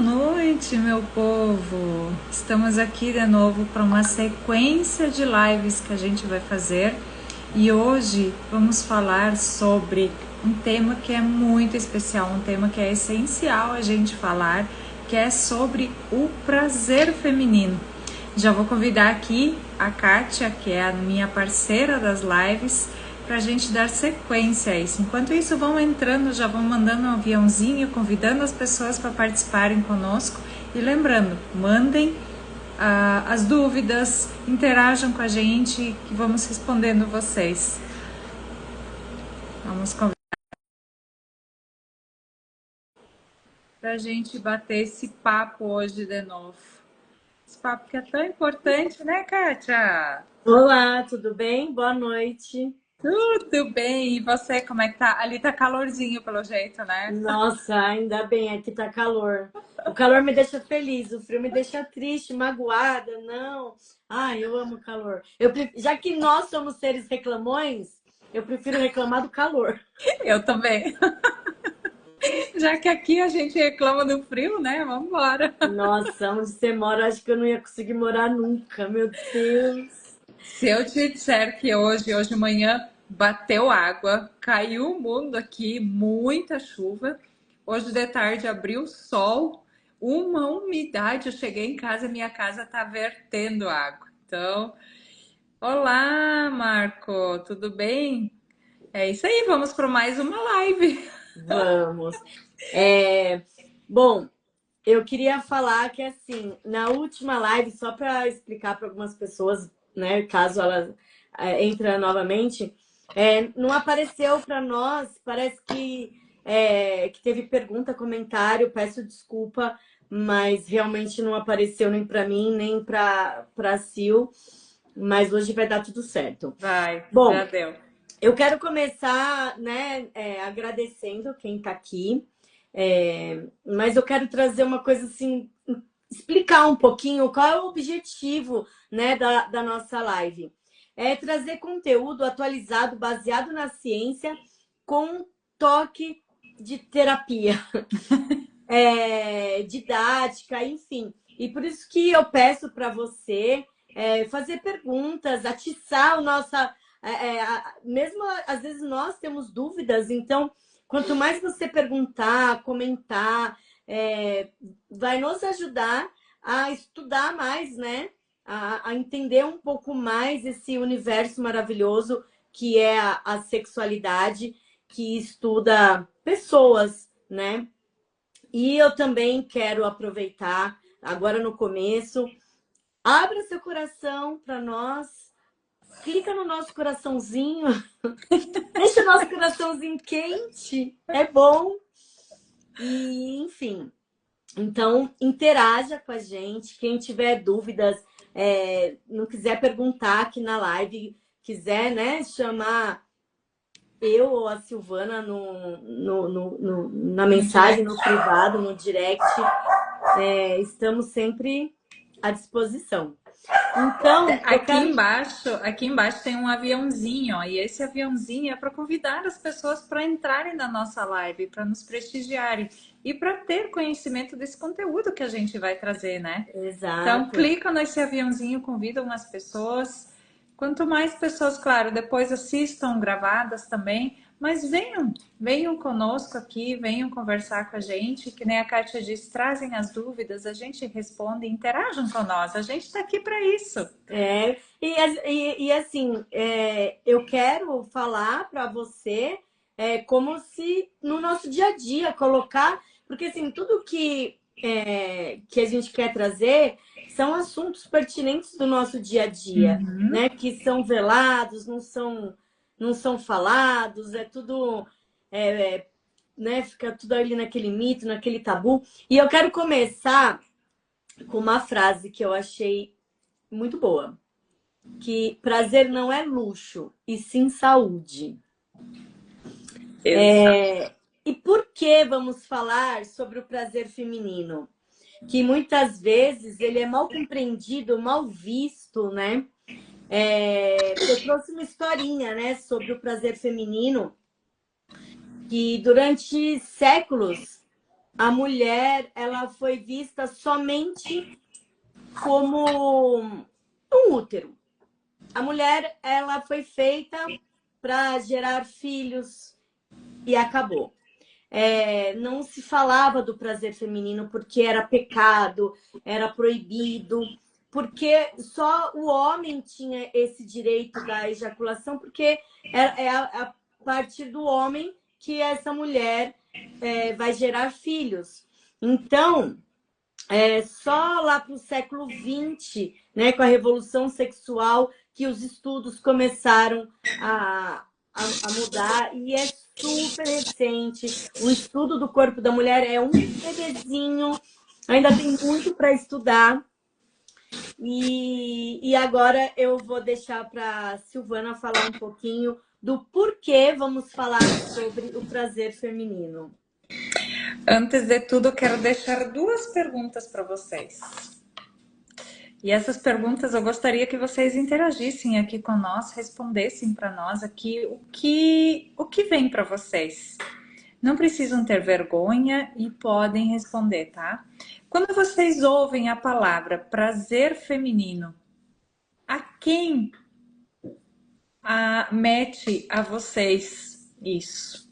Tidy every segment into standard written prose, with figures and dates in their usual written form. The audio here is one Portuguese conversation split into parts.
noite, meu povo! Estamos aqui de novo para uma sequência de lives que a gente vai fazer e hoje vamos falar sobre um tema que é muito especial, um tema que é essencial a gente falar, que é sobre o prazer feminino. Já vou convidar aqui a Kátia, que é a minha parceira das lives, para a gente dar sequência a isso. Enquanto isso, vão entrando, já vão mandando um aviãozinho, convidando as pessoas para participarem conosco. E lembrando, mandem as dúvidas, interajam com a gente, que vamos respondendo vocês. Vamos convidar para a gente bater esse papo hoje de novo. Esse papo que é tão importante, né, Kátia? Olá, tudo bem? Boa noite. Tudo bem, e você, como é que tá? Ali tá calorzinho pelo jeito, né? Nossa, ainda bem, aqui tá calor. O calor me deixa feliz, o frio me deixa triste, magoada, não. Ai, eu amo calor. Já que nós somos seres reclamões, eu prefiro reclamar do calor. Eu também. Já que aqui a gente reclama do frio, né? Vamos embora. Nossa, onde você mora, acho que eu não ia conseguir morar nunca, meu Deus. Se eu te disser que hoje de manhã, bateu água, caiu o mundo aqui, muita chuva. Hoje de tarde abriu o sol, uma umidade. Eu cheguei em casa, minha casa tá vertendo água. Então, olá, Marco, tudo bem? É isso aí, vamos para mais uma live. Vamos. É, Bom, eu queria falar que, assim, na última live, só para explicar para algumas pessoas, né, caso elas entrem novamente, não apareceu para nós, parece que teve pergunta, comentário, peço desculpa, mas realmente não apareceu nem para mim, nem para Sil, mas hoje vai dar tudo certo. Vai, já Bom, deu. eu quero começar, né, agradecendo quem está aqui, mas eu quero trazer uma coisa assim, explicar um pouquinho qual é o objetivo, né, da nossa live. É trazer conteúdo atualizado, baseado na ciência, com um toque de terapia, didática, enfim. E por isso que eu peço para você fazer perguntas, atiçar o nosso. Mesmo às vezes nós temos dúvidas, então quanto mais você perguntar, comentar, vai nos ajudar a estudar mais, né? A entender um pouco mais esse universo maravilhoso que é a sexualidade, que estuda pessoas, né? E eu também quero aproveitar, agora no começo, abra seu coração para nós, clica no nosso coraçãozinho, deixa o nosso coraçãozinho quente, é bom. E, enfim, então interaja com a gente. Quem tiver dúvidas, não quiser perguntar aqui na live, quiser, né, chamar eu ou a Silvana na mensagem, no privado, no direct, estamos sempre à disposição. Então, eu quero. Aqui embaixo tem um aviãozinho, ó, e esse aviãozinho é para convidar as pessoas para entrarem na nossa live, para nos prestigiarem e para ter conhecimento desse conteúdo que a gente vai trazer, né? Então, Exato. clica nesse aviãozinho, convidam as pessoas. Quanto mais pessoas, claro, depois assistam gravadas também, mas venham conosco aqui, venham conversar com a gente, que nem a Kátia disse, trazem as dúvidas, a gente responde, interajam com nós, a gente está aqui para isso. Assim, eu quero falar para você como se no nosso dia a dia colocar, porque assim, tudo que a gente quer trazer são assuntos pertinentes do nosso dia a dia, né? Que são velados, não são falados, é tudo, né? Fica tudo ali naquele mito, naquele tabu. E eu quero começar com uma frase que eu achei muito boa, que prazer não é luxo, e sim saúde. E por que vamos falar sobre o prazer feminino? Que muitas vezes ele é mal compreendido, mal visto, né? Eu trouxe uma historinha, né, sobre o prazer feminino, que durante séculos a mulher ela foi vista somente como um útero. A mulher ela foi feita para gerar filhos e acabou. Não se falava do prazer feminino porque era pecado, era proibido, porque só o homem tinha esse direito da ejaculação, porque é a partir do homem que essa mulher vai gerar filhos. Então, só lá para o século XX, né, com a Revolução Sexual, que os estudos começaram a mudar, e é super recente. O estudo do corpo da mulher é um bebezinho, ainda tem muito para estudar. E agora eu vou deixar para a Silvana falar um pouquinho do porquê vamos falar sobre o prazer feminino. Antes de tudo, eu quero deixar duas perguntas para vocês. E essas perguntas eu gostaria que vocês interagissem aqui com nós, respondessem para nós aqui o que vem para vocês. Não precisam ter vergonha e podem responder, tá? Quando vocês ouvem a palavra prazer feminino, a quem mete a vocês isso?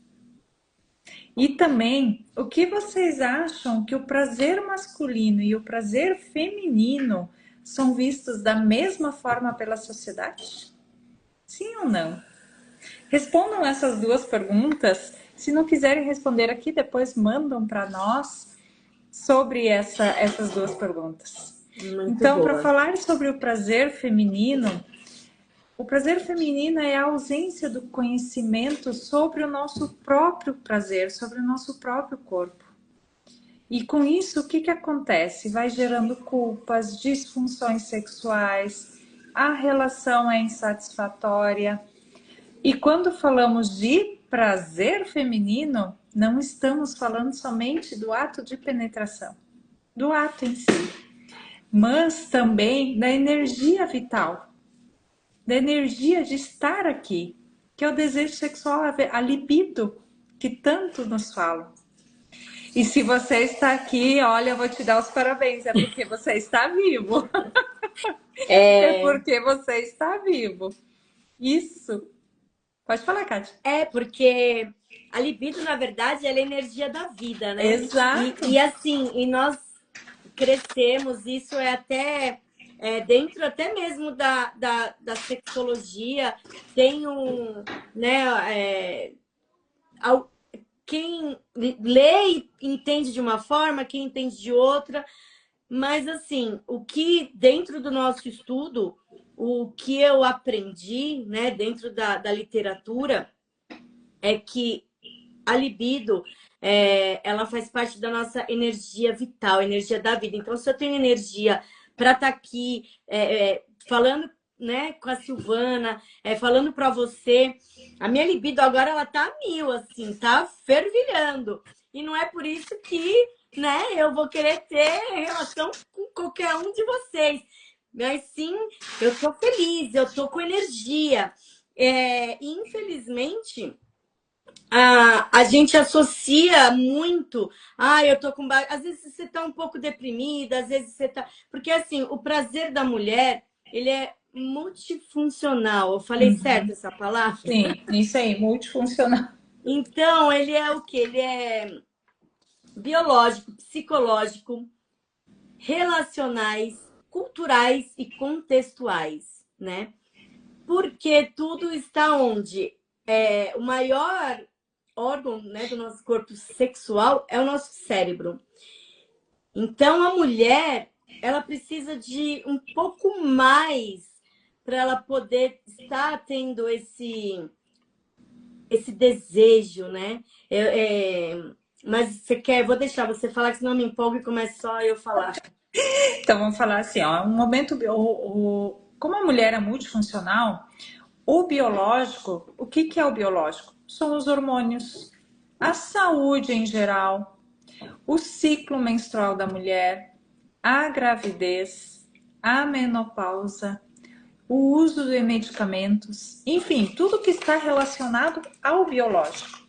E também, o que vocês acham que o prazer masculino e o prazer feminino são vistos da mesma forma pela sociedade? Sim ou não? Respondam essas duas perguntas. Se não quiserem responder aqui, depois mandam para nós sobre essas duas perguntas. Então, para falar sobre o prazer feminino é a ausência do conhecimento sobre o nosso próprio prazer, sobre o nosso próprio corpo. E com isso, o que acontece? Vai gerando culpas, disfunções sexuais, a relação é insatisfatória. E quando falamos de prazer feminino, não estamos falando somente do ato de penetração, do ato em si, mas também da energia vital, da energia de estar aqui, que é o desejo sexual, a libido, que tanto nos falam. E se você está aqui, olha, eu vou te dar os parabéns, é porque você está vivo. É porque você está vivo. Isso. Pode falar, Kátia. Porque a libido, na verdade, ela é a energia da vida, né? Exato. E assim, nós crescemos, isso é até dentro até mesmo da sexologia, tem né, quem lê e entende de uma forma, quem entende de outra, mas assim, o que dentro do nosso estudo, o que eu aprendi, né, dentro da literatura, é que a libido, ela faz parte da nossa energia vital, energia da vida. Então, se eu tenho energia para estar aqui falando, né, com a Silvana, falando para você, a minha libido agora ela tá a mil, assim, tá fervilhando. E não é por isso que, né, eu vou querer ter relação com qualquer um de vocês. Mas sim, eu tô feliz, eu tô com energia. Infelizmente, a gente associa muito. Eu tô com. Às vezes você tá um pouco deprimida, às vezes você tá. Porque assim, o prazer da mulher, ele é multifuncional. Eu falei certo essa palavra? Sim, isso aí, multifuncional. Então, ele é o quê? Ele é biológico, psicológico, relacionais, culturais e contextuais, né? Porque tudo está onde? O maior órgão, né, do nosso corpo sexual é o nosso cérebro. Então, a mulher, ela precisa de um pouco mais para ela poder estar tendo esse desejo, né? Mas você quer? Vou deixar você falar, que senão eu me empolgo e começa só eu falar. Então, vamos falar assim, ó, um momento, como a mulher é multifuncional, o biológico, o que é o biológico? São os hormônios, a saúde em geral, o ciclo menstrual da mulher, a gravidez, a menopausa, o uso de medicamentos, enfim, tudo que está relacionado ao biológico.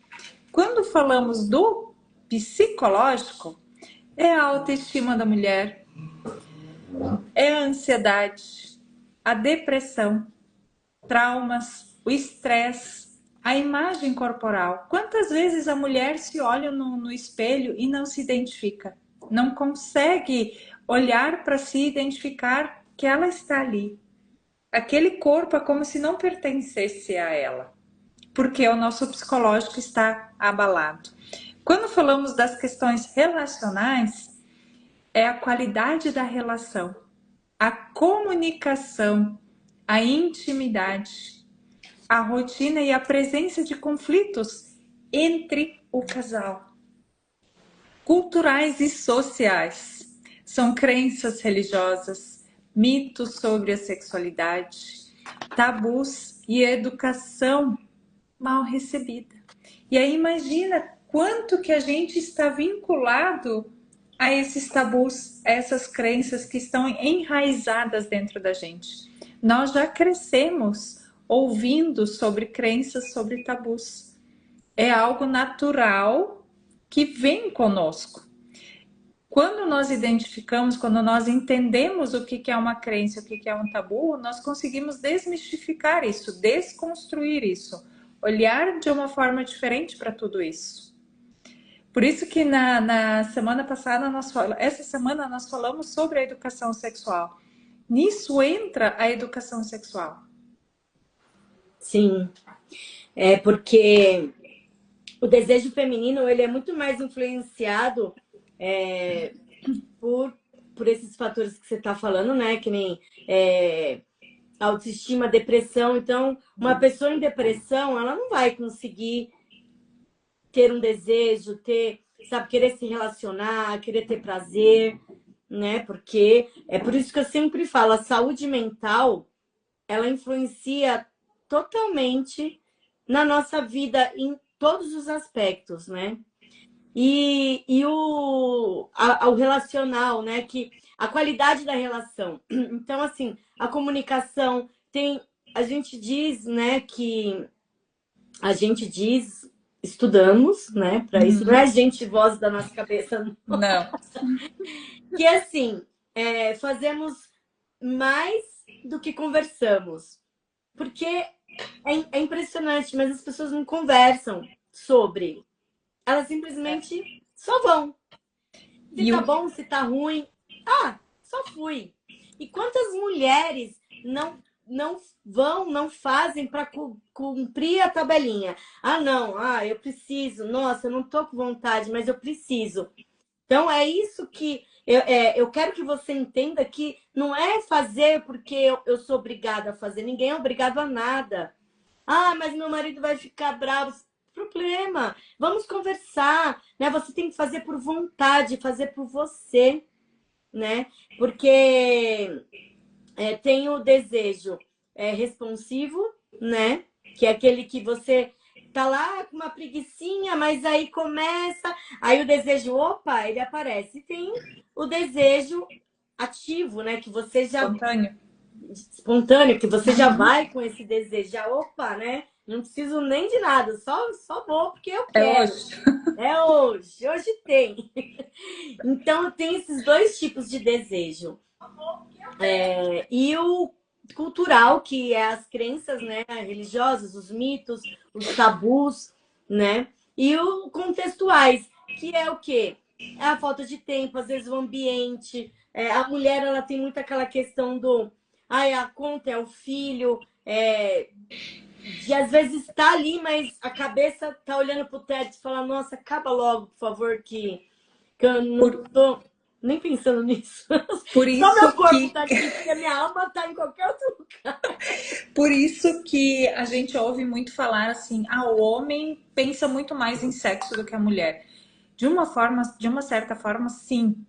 Quando falamos do psicológico, É a autoestima da mulher, é a ansiedade, a depressão, traumas, o estresse, a imagem corporal. Quantas vezes a mulher se olha no espelho e não se identifica? Não consegue olhar para si e identificar que ela está ali. Aquele corpo é como se não pertencesse a ela, porque o nosso psicológico está abalado. Quando falamos das questões relacionais, é a qualidade da relação, a comunicação, a intimidade, a rotina e a presença de conflitos entre o casal. Culturais e sociais. São crenças religiosas, mitos sobre a sexualidade, tabus e educação mal recebida. E aí imagina quanto que a gente está vinculado a esses tabus, a essas crenças que estão enraizadas dentro da gente. Nós já crescemos ouvindo sobre crenças, sobre tabus. É algo natural que vem conosco. Quando nós identificamos, quando nós entendemos o que é uma crença, o que é um tabu, nós conseguimos desmistificar isso, desconstruir isso, olhar de uma forma diferente para tudo isso. Por isso que na semana passada, essa semana nós falamos sobre a educação sexual. Nisso entra a educação sexual. Sim, é porque o desejo feminino ele é muito mais influenciado por esses fatores que você está falando, né? Que nem autoestima, depressão. Então, uma pessoa em depressão, ela não vai conseguir ter um desejo, sabe, querer se relacionar, querer ter prazer, né? Porque é por isso que eu sempre falo, a saúde mental, ela influencia totalmente na nossa vida em todos os aspectos, né? E o relacional, né? Que a qualidade da relação. Então, assim, a comunicação a gente diz, né, que a gente diz, estudamos, né, para isso, não é a gente voz da nossa cabeça, não. Que assim, fazemos mais do que conversamos. Porque é impressionante, mas as pessoas não conversam sobre. Elas simplesmente só vão. Se tá bom, se tá ruim. Só fui. E quantas mulheres não fazem para cumprir a tabelinha? Não, eu preciso. Nossa, eu não tô com vontade, mas eu preciso. Então, é isso que eu quero que você entenda que não é fazer porque eu sou obrigada a fazer. Ninguém é obrigado a nada. Mas meu marido vai ficar bravo. Problema. Vamos conversar, né? Você tem que fazer por vontade, fazer por você, né? Porque tem o desejo responsivo, né? Que é aquele que você tá lá com uma preguicinha, mas aí começa, aí o desejo, opa, ele aparece. E tem o desejo ativo, né? Que você já espontâneo, que você já vai com esse desejo, já, opa, né? Não preciso nem de nada, só vou porque eu quero. É hoje tem. Então, tem esses dois tipos de desejo. E o cultural, que é as crenças, né, religiosas, os mitos, os tabus, né? E o contextuais, que é o quê? É a falta de tempo, às vezes o ambiente. A mulher, ela tem muito aquela questão do... a conta é o filho, de às vezes estar ali, mas a cabeça tá olhando pro teto e fala, nossa, acaba logo, por favor, que eu não tô nem pensando nisso. Por isso só meu corpo tá aqui, porque a minha alma tá em qualquer outro lugar. Por isso que a gente ouve muito falar assim, o homem pensa muito mais em sexo do que a mulher. De uma certa forma, sim.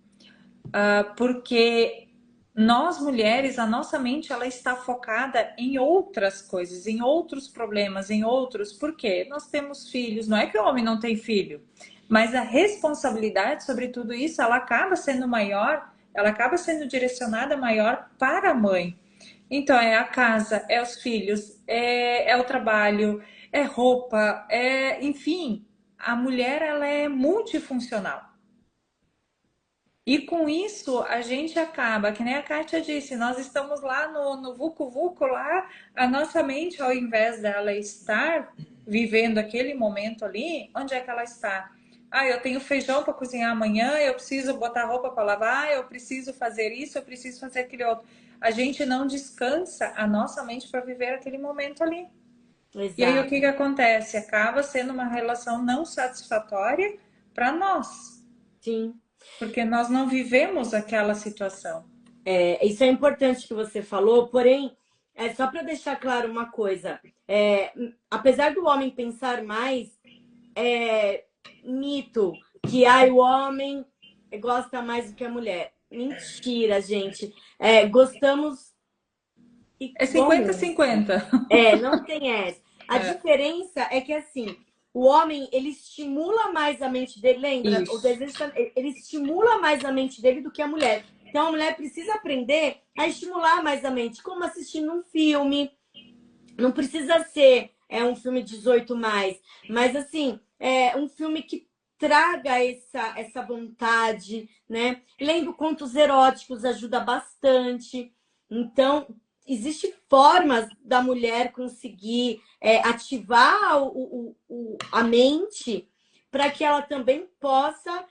Porque nós mulheres, a nossa mente ela está focada em outras coisas, em outros problemas, em outros. Por quê? Nós temos filhos, não é que o homem não tem filho, mas a responsabilidade sobre tudo isso, ela acaba sendo maior, ela acaba sendo direcionada maior para a mãe. Então é a casa, é os filhos, é o trabalho, é roupa, enfim, a mulher ela é multifuncional. E com isso a gente acaba, que nem a Kátia disse, nós estamos lá no Vucu Vucu lá, a nossa mente, ao invés dela estar vivendo aquele momento ali, onde é que ela está? Ah, eu tenho feijão para cozinhar amanhã, eu preciso botar roupa para lavar, eu preciso fazer isso, eu preciso fazer aquele outro. A gente não descansa a nossa mente para viver aquele momento ali. E aí o que Exato. que acontece? Acaba sendo uma relação não satisfatória para nós, Sim. porque nós não vivemos aquela situação. Isso é importante que você falou, porém, é só para deixar claro uma coisa. Apesar do homem pensar mais, é mito que o homem gosta mais do que a mulher. Mentira, gente. Gostamos É 50 igualmente. cinquenta. Não tem essa. A É, diferença é que, assim, o homem, ele estimula mais a mente dele, lembra? O isso. desejo, ele estimula mais a mente dele do que a mulher. Então, a mulher precisa aprender a estimular mais a mente, como assistindo um filme. Não precisa ser um filme 18 mais, mas, assim, um filme que traga essa vontade, né? Lendo contos eróticos ajuda bastante. Então, existem formas da mulher conseguir ativar a mente para que ela também possa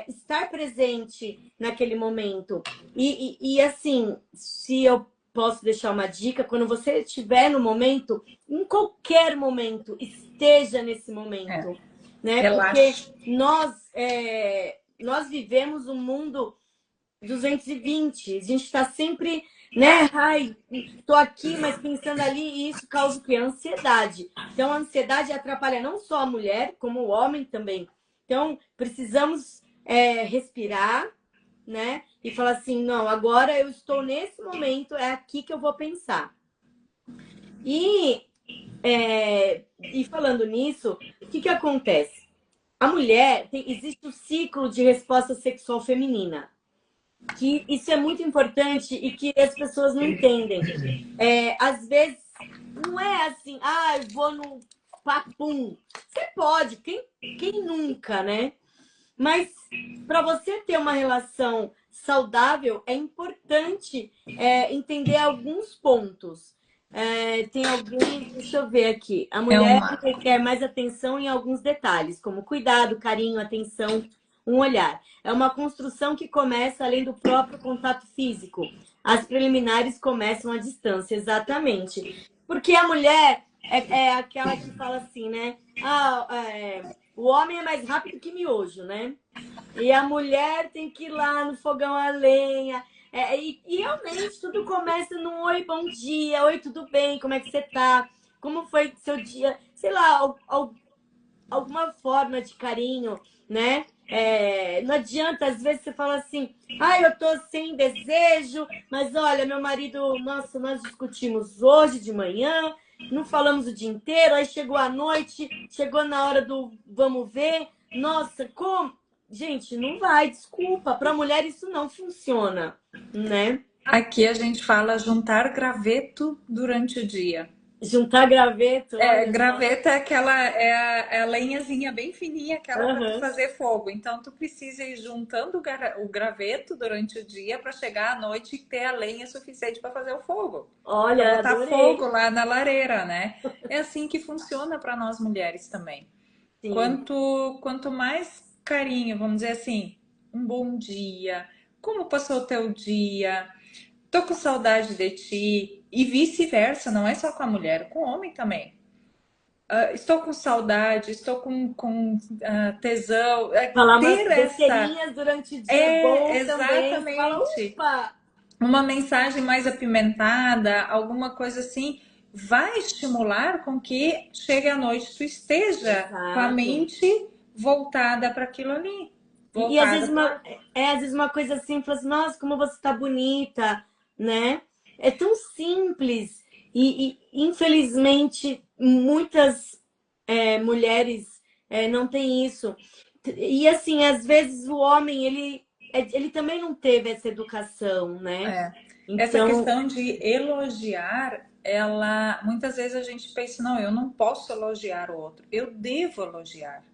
estar presente naquele momento. E assim, se eu posso deixar uma dica, quando você estiver no momento, em qualquer momento, esteja nesse É, momento, né? Porque relaxe. nós vivemos um mundo 220. A gente está sempre, né? Ai, tô aqui, mas pensando ali, e isso causa o quê? Ansiedade. Então, a ansiedade atrapalha não só a mulher, como o homem também. Então, precisamos respirar, né? E falar assim, não, agora eu estou nesse momento, é aqui que eu vou pensar. E, e falando nisso, o que acontece? A mulher, existe o ciclo de resposta sexual feminina, que isso é muito importante e que as pessoas não entendem. Às vezes, não é assim, eu vou no papum. Você pode, quem nunca, né? Mas para você ter uma relação saudável, é importante entender alguns pontos. Tem alguns, deixa eu ver aqui. A É mulher uma. requer mais atenção em alguns detalhes, como cuidado, carinho, atenção, um olhar. É uma construção que começa além do próprio contato físico. As preliminares começam à distância, exatamente. Porque a mulher é aquela que fala assim, né? O homem é mais rápido que miojo, né? E a mulher tem que ir lá no fogão a lenha. E realmente tudo começa num oi, bom dia, oi, tudo bem, como é que você tá? Como foi seu dia? Sei lá, alguma forma de carinho, né? Não adianta, às vezes você fala assim, eu tô sem desejo, mas olha, meu marido, nossa, nós discutimos hoje de manhã, não falamos o dia inteiro, aí chegou a noite, chegou na hora do vamos ver, nossa, como? Gente, não vai, desculpa, para mulher isso não funciona, né? Aqui a gente fala juntar graveto durante o dia. Juntar graveto, É, olha só. graveta é aquela é a lenhazinha bem fininha, aquela para tu Aham. fazer fogo. Então tu precisa ir juntando o graveto durante o dia para chegar à noite e ter a lenha suficiente para fazer o fogo, para Olha, botar fogo adorei. lá na lareira, né? É assim que funciona para nós mulheres também. Sim. Quanto mais carinho, vamos dizer assim, um bom dia, como passou o teu dia? Tô com saudade de ti. E vice-versa, não é só com a mulher, com o homem também. Estou com saudade, estou com tesão. Falar umas Ter essa. besteirinhas durante o dia é É, bom também. Você fala, exatamente. ufa! Uma mensagem mais apimentada, alguma coisa assim, vai estimular com que chegue à noite tu esteja com a Exato. mente voltada para aquilo ali. E às vezes Voltada uma, para. às vezes uma coisa simples, nossa, como você tá bonita, né? É tão simples. Infelizmente, muitas mulheres não têm isso. E assim, às vezes o homem, ele também não teve essa educação, né? É, essa Então, questão de elogiar, ela muitas vezes a gente pensa, não, eu não posso elogiar o outro, eu devo elogiar.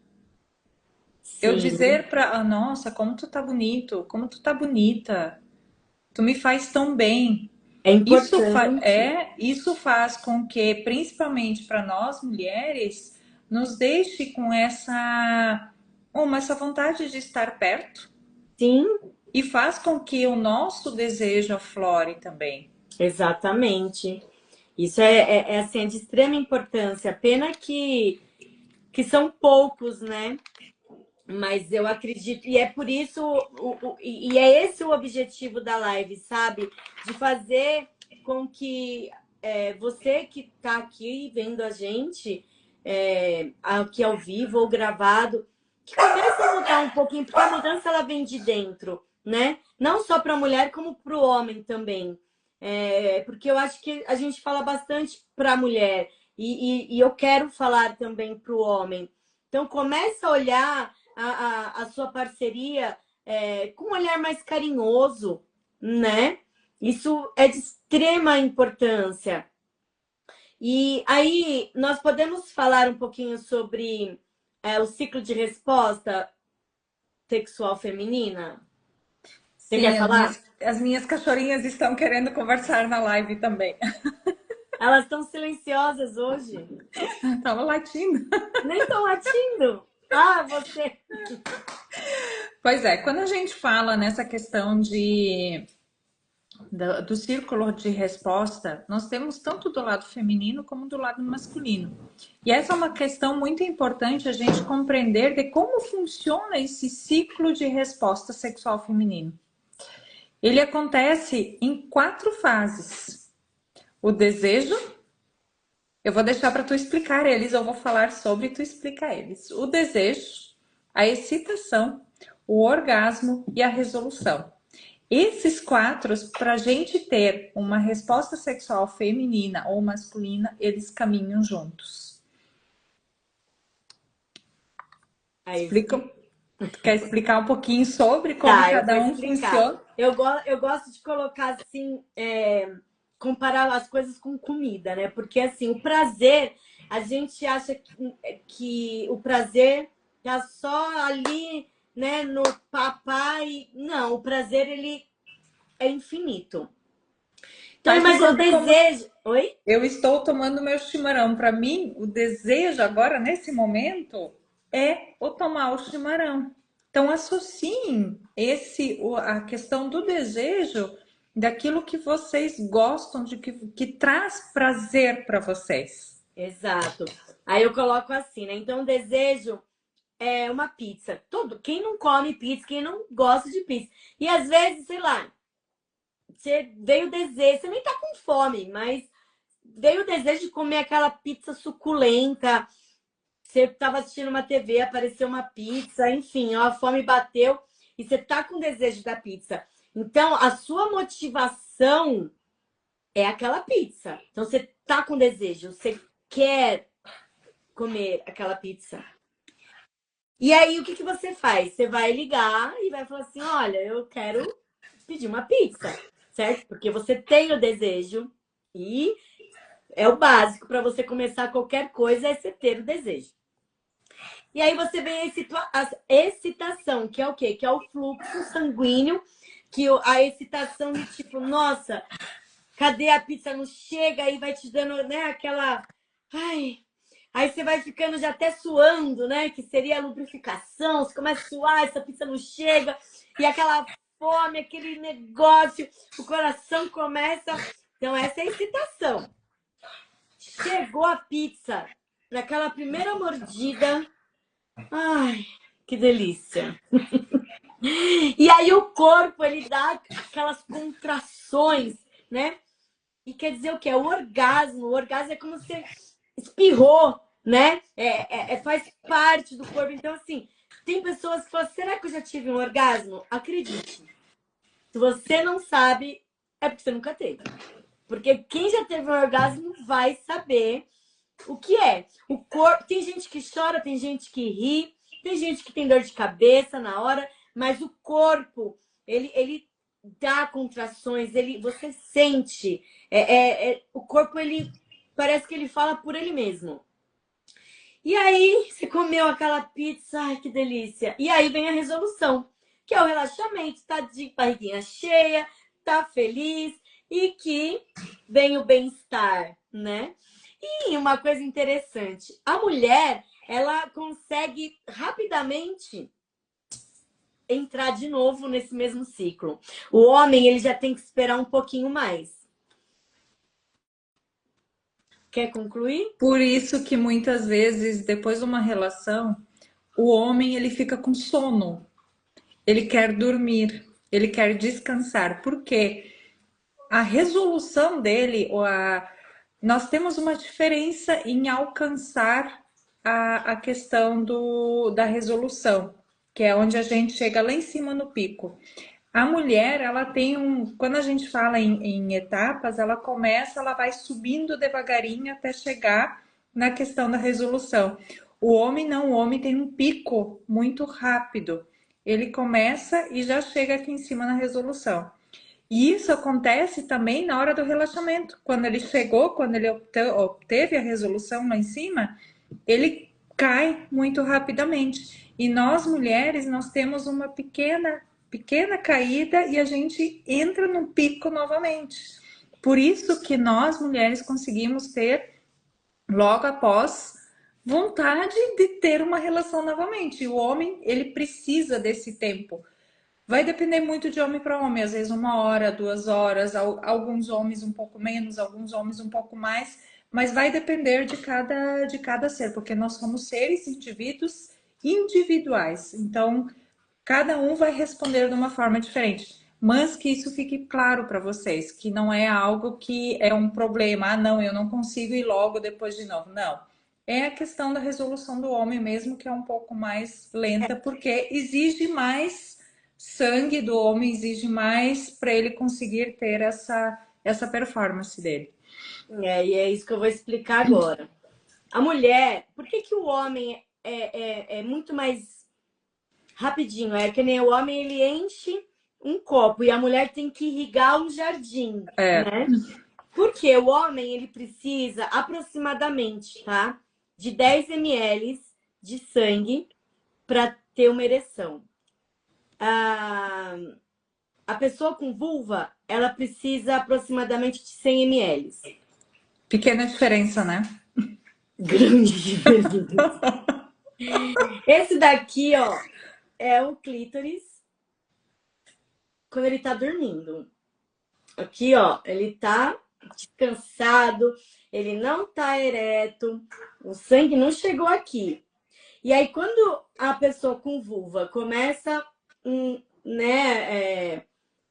Eu Sim, dizer para, nossa, como tu tá bonito, como tu tá bonita, tu me faz tão bem. é importante. Isso faz com que, principalmente para nós mulheres, nos deixe com essa vontade de estar perto Sim, e faz com que o nosso desejo aflore também. exatamente. Isso é assim, é de extrema importância. Pena que são poucos, né? Mas eu acredito, e é por isso, e é esse o objetivo da live, sabe? De fazer com que você que está aqui vendo a gente, aqui ao vivo ou gravado, que comece a mudar um pouquinho, porque a mudança ela vem de dentro, né? Não só para a mulher, como para o homem também. Porque eu acho que a gente fala bastante para a mulher, e eu quero falar também para o homem. Então, começa a olhar a sua parceria com um olhar mais carinhoso, né? Isso é de extrema importância. E aí, nós podemos falar um pouquinho sobre o ciclo de resposta sexual feminina? Você quer Sim, falar? as minhas cachorrinhas estão querendo conversar na live também. Elas estão silenciosas hoje. Estão latindo. Nem estão latindo. Ah, você. Pois é, quando a gente fala nessa questão do círculo de resposta, nós temos tanto do lado feminino como do lado masculino. E essa é uma questão muito importante a gente compreender de como funciona esse ciclo de resposta sexual feminino. Ele acontece em 4 fases. O desejo, eu vou deixar para tu explicar eles, eu vou falar sobre e tu explica eles. O desejo, a excitação, o orgasmo e a resolução. Esses 4, para a gente ter uma resposta sexual feminina ou masculina, eles caminham juntos. Aí, Explicam? Tu quer explicar um pouquinho sobre como tá, eu vou cada um explicar. funciona? Eu gosto de colocar assim, comparar as coisas com comida, né? Porque assim, o prazer, a gente acha que o prazer tá só ali, né, no papai. Não, o prazer ele é infinito. Então Mas me imagina o conta como desejo. Oi? eu estou tomando meu chimarrão. Para mim, o desejo agora, nesse momento, é o tomar o chimarrão. Então, associem a questão do desejo daquilo que vocês gostam, que traz prazer para vocês. Exato. Aí eu coloco assim, né? Então o desejo é uma pizza. Quem não come pizza, quem não gosta de pizza. E às vezes, sei lá, você veio o desejo, você nem tá com fome, mas veio o desejo de comer aquela pizza suculenta. Você tava assistindo uma TV, apareceu uma pizza, enfim, ó, a fome bateu e você tá com desejo da pizza. Então, a sua motivação é aquela pizza. Então, você tá com desejo, você quer comer aquela pizza. E aí, o que você faz? Você vai ligar e vai falar assim: olha, eu quero pedir uma pizza, certo? Porque você tem o desejo e é o básico para você começar qualquer coisa é você ter o desejo. E aí você vem a excitação, que é o quê? Que é o fluxo sanguíneo, a excitação de tipo, nossa, cadê a pizza? Não chega, aí vai te dando, né, aquela. Ai. Aí você vai ficando já até suando, né? Que seria a lubrificação. Você começa a suar, essa pizza não chega. E aquela fome, aquele negócio, o coração começa. Então, essa é a excitação. Chegou a pizza, naquela primeira mordida. Ai, que delícia. E aí o corpo, ele dá aquelas contrações, né? E quer dizer o quê? O orgasmo. O orgasmo é como se espirrou, né? Faz parte do corpo. Então, assim, tem pessoas que falam, será que eu já tive um orgasmo? Acredite. Se você não sabe, é porque você nunca teve. Porque quem já teve um orgasmo vai saber o que é. O corpo. Tem gente que chora, tem gente que ri, tem gente que tem dor de cabeça na hora, mas o corpo, ele dá contrações, você sente. O corpo, ele parece que ele fala por ele mesmo. E aí, você comeu aquela pizza, ai, que delícia. E aí vem a resolução, que é o relaxamento, tá de barriguinha cheia, tá feliz e que vem o bem-estar, né? E uma coisa interessante, a mulher, ela consegue rapidamente entrar de novo nesse mesmo ciclo. O homem, ele já tem que esperar um pouquinho mais. Quer concluir? Por isso que muitas vezes, depois de uma relação, o homem ele fica com sono, ele quer dormir, ele quer descansar. Por quê? A resolução dele, nós temos uma diferença em alcançar a questão da resolução, que é onde a gente chega lá em cima no pico. A mulher, ela tem quando a gente fala em etapas, ela vai subindo devagarinho até chegar na questão da resolução. O homem não, o homem tem um pico muito rápido. Ele começa e já chega aqui em cima na resolução. E isso acontece também na hora do relaxamento. Quando ele chegou, quando ele obteve a resolução lá em cima, ele cai muito rapidamente. E nós mulheres, nós temos uma pequena caída e a gente entra no pico novamente. Por isso que nós mulheres conseguimos ter logo após vontade de ter uma relação novamente. E o homem, ele precisa desse tempo. Vai depender muito de homem para homem, às vezes 1 hora, 2 horas, alguns homens um pouco menos, alguns homens um pouco mais, mas vai depender de cada ser, porque nós somos seres, indivíduos individuais. Então, cada um vai responder de uma forma diferente. Mas que isso fique claro para vocês, que não é algo que é um problema. Ah, não, eu não consigo ir logo depois de novo. Não. É a questão da resolução do homem mesmo, que é um pouco mais lenta, porque exige mais sangue do homem, exige mais para ele conseguir ter essa performance dele. E é isso que eu vou explicar agora. A mulher, por que o homem é muito mais rapidinho? É que nem o homem, ele enche um copo e a mulher tem que irrigar um jardim, né? Porque o homem, ele precisa aproximadamente, tá? De 10 ml de sangue para ter uma ereção. A pessoa com vulva, ela precisa aproximadamente de 100 ml. Pequena diferença, né? Grande diferença. Esse daqui, ó, é o clítoris quando ele tá dormindo. Aqui, ó, ele tá descansado, ele não tá ereto, o sangue não chegou aqui. E aí, quando a pessoa com vulva começa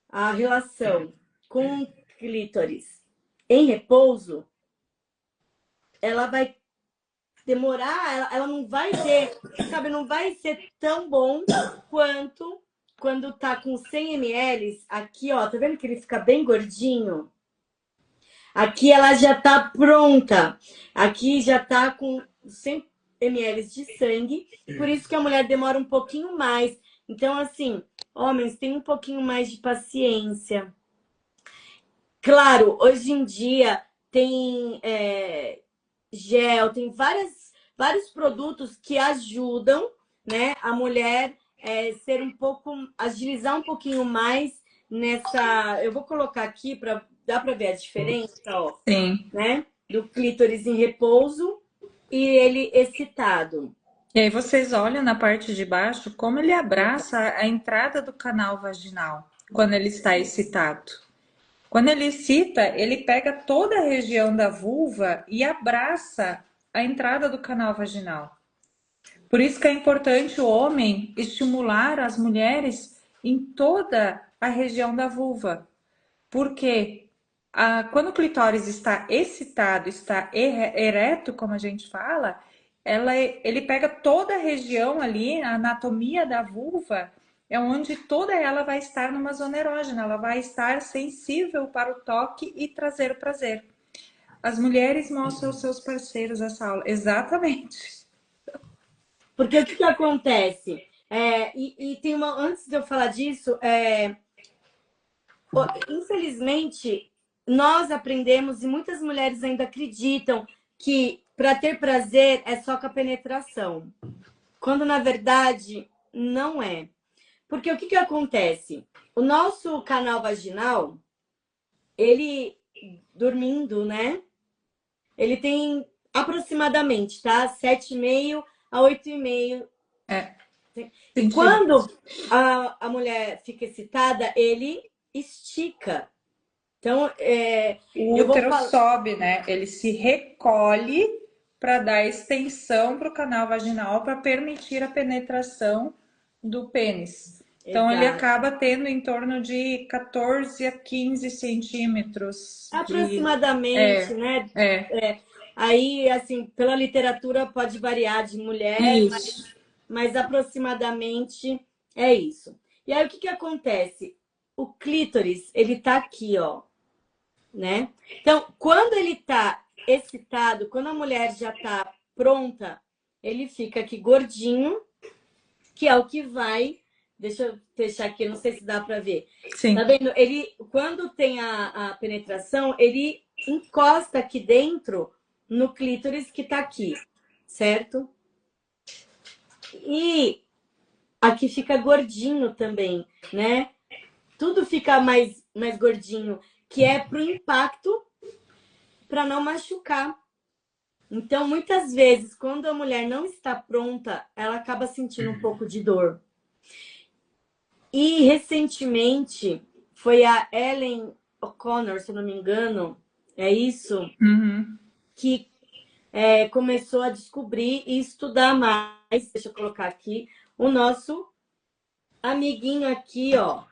a relação com o clítoris em repouso, ela vai demorar, ela não vai ter, sabe, não vai ser tão bom quanto quando tá com 100 ml. Aqui, ó, tá vendo que ele fica bem gordinho? Aqui ela já tá pronta. Aqui já tá com 100 ml de sangue. Por isso que a mulher demora um pouquinho mais. Então, assim, homens, tem um pouquinho mais de paciência. Claro, hoje em dia tem gel, tem vários produtos que ajudam, né, a mulher ser um pouco, agilizar um pouquinho mais nessa. Eu vou colocar aqui para dá para ver a diferença, ó. Sim. Né? Do clítoris em repouso e ele excitado. E aí vocês olham na parte de baixo como ele abraça a entrada do canal vaginal quando ele está excitado. Quando ele excita, ele pega toda a região da vulva e abraça a entrada do canal vaginal. Por isso que é importante o homem estimular as mulheres em toda a região da vulva. Porque quando o clitóris está excitado, está ereto, como a gente fala, ele pega toda a região ali, a anatomia da vulva, é onde toda ela vai estar numa zona erógena, ela vai estar sensível para o toque e trazer o prazer. As mulheres mostram aos seus parceiros essa aula. Exatamente. Porque o que acontece? E tem uma. Antes de eu falar disso, infelizmente, nós aprendemos, e muitas mulheres ainda acreditam, que para ter prazer é só com a penetração. Quando na verdade não é. Porque o que que acontece? O nosso canal vaginal, ele dormindo, né? Ele tem aproximadamente, tá? 7,5 a 8,5. É, E sentido. quando a mulher fica excitada, ele estica. Então, O eu vou útero falar. sobe, né? Ele se recolhe para dar extensão para o canal vaginal para permitir a penetração do pênis. Então ele Exato. acaba tendo em torno de 14 a 15 centímetros de. Aproximadamente, É, né? é, Aí, assim, pela literatura pode variar de mulher, isso. mas aproximadamente é isso. E aí, o que que acontece? O clítoris, ele tá aqui, ó, né? Então, quando ele tá excitado, quando a mulher já tá pronta, ele fica aqui gordinho, que é o que vai. Deixa eu deixar aqui, não sei se dá para ver. Tá Sim. vendo? Ele, quando tem a penetração, ele encosta aqui dentro no clítoris que tá aqui, certo? E aqui fica gordinho também, né? Tudo fica mais gordinho, que é pro impacto, para não machucar. Então, muitas vezes, quando a mulher não está pronta, ela acaba sentindo um pouco de dor. E recentemente foi a Ellen O'Connor, se eu não me engano, é isso, Uhum. que começou a descobrir e estudar mais. Deixa eu colocar aqui o nosso amiguinho aqui, ó,